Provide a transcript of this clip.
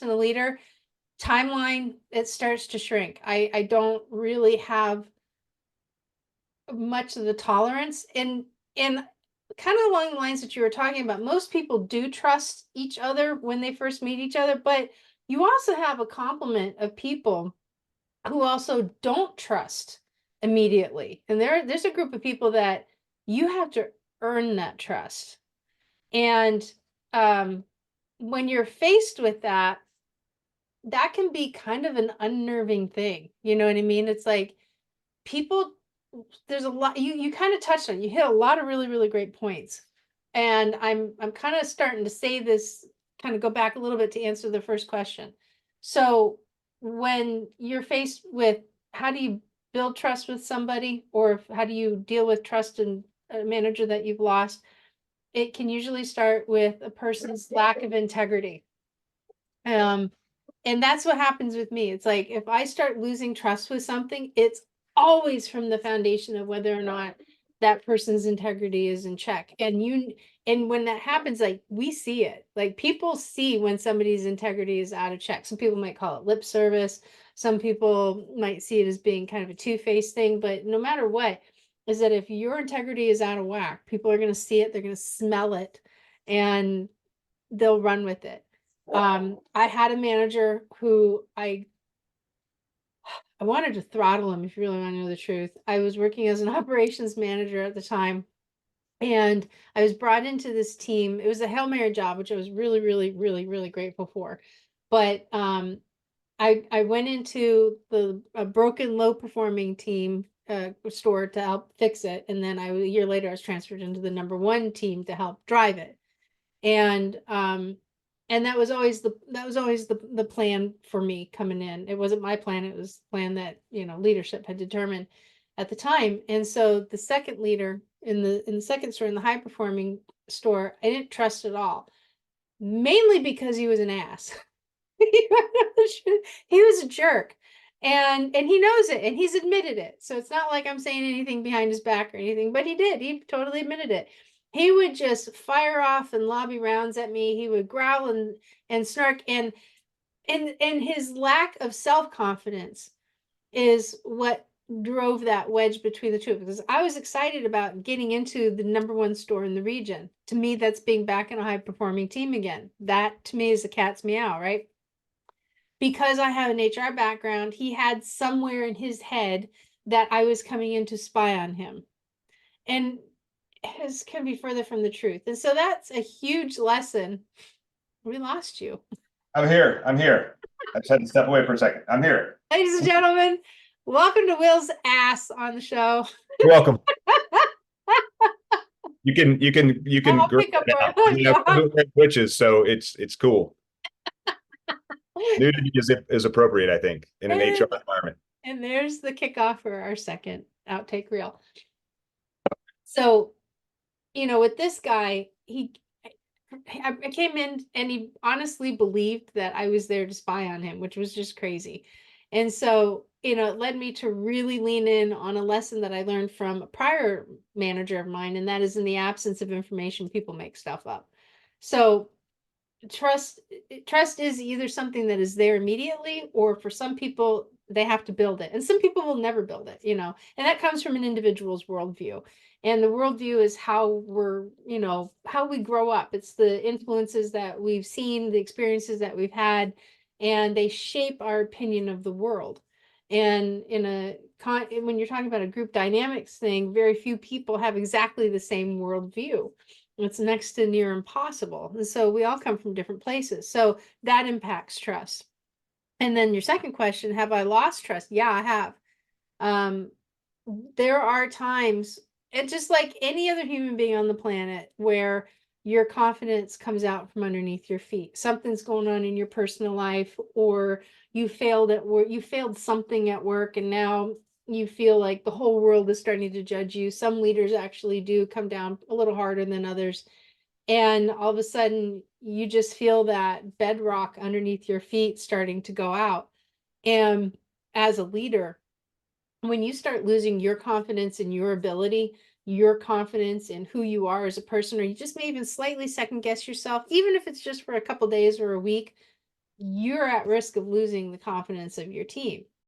and the leader, timeline, it starts to shrink. I don't really have much of the tolerance, and kind of along the lines that you were talking about, most people do trust each other when they first meet each other, but you also have a complement of people who also don't trust immediately. And there's a group of people that you have to earn that trust. And when you're faced with that, that can be kind of an unnerving thing. You know what I mean? It's like people, there's a lot, you kind of touched on, you hit a lot of really, really great points. And I'm kind of starting to say this, kind of go back a little bit to answer the first question. So when you're faced with how do you build trust with somebody, or how do you deal with trust in a manager that you've lost, it can usually start with a person's lack of integrity. Um, and that's what happens with me. It's like if I start losing trust with something, it's always from the foundation of whether or not that person's integrity is in check. And when that happens, like we see it. Like people see when somebody's integrity is out of check. Some people might call it lip service. Some people might see it as being kind of a two-faced thing, but no matter what, is that if your integrity is out of whack, people are going to see it, they're going to smell it, and they'll run with it. I had a manager who I wanted to throttle him, if you really want to know the truth. I was working as an operations manager at the time, and I was brought into this team. It was a Hail Mary job, which I was really, really, really, really grateful for. But I went into a broken, low performing team store to help fix it, and then a year later I was transferred into the number one team to help drive it. And that was always the plan for me coming in. It wasn't my plan, it was the plan that, leadership had determined at the time. And so the second leader in the second store, in the high performing store, I didn't trust at all, mainly because he was an ass. He was a jerk, and he knows it, and he's admitted it. So it's not like I'm saying anything behind his back or anything, but he totally admitted it. He would just fire off and lobby rounds at me. He would growl and snark, and his lack of self-confidence is what drove that wedge between the two, because I was excited about getting into the number one store in the region. To me, that's being back in a high performing team again. That to me is the cat's meow, right? Because I have an HR background, he had somewhere in his head that I was coming in to spy on him. And this can be further from the truth. And so that's a huge lesson. We lost you. I'm here. I'm here. I just had to step away for a second. I'm here. Ladies and gentlemen, welcome to Will's ass on the show. You're welcome. You can I'll grow pick up it where out. I left off. Switches, so it's cool. Nudity is appropriate, I think, in an HR environment. And there's the kickoff for our second outtake reel. So, with this guy, I came in and he honestly believed that I was there to spy on him, which was just crazy. And so, it led me to really lean in on a lesson that I learned from a prior manager of mine, and that is, in the absence of information, people make stuff up. So trust is either something that is there immediately, or for some people they have to build it, and some people will never build it, and that comes from an individual's worldview. And the worldview is how how we grow up. It's the influences that we've seen, the experiences that we've had, and they shape our opinion of the world. And when you're talking about a group dynamics thing, very few people have exactly the same worldview. It's next to near impossible. And so we all come from different places. So that impacts trust. And then your second question, have I lost trust? Yeah, I have. There are times, and just like any other human being on the planet, where your confidence comes out from underneath your feet. Something's going on in your personal life, or you failed at work, you failed something at work, and now you feel like the whole world is starting to judge you. Some leaders actually do come down a little harder than others. And all of a sudden, you just feel that bedrock underneath your feet starting to go out. And as a leader, when you start losing your confidence in your ability, your confidence in who you are as a person, or you just may even slightly second guess yourself, even if it's just for a couple days or a week, you're at risk of losing the confidence of your team.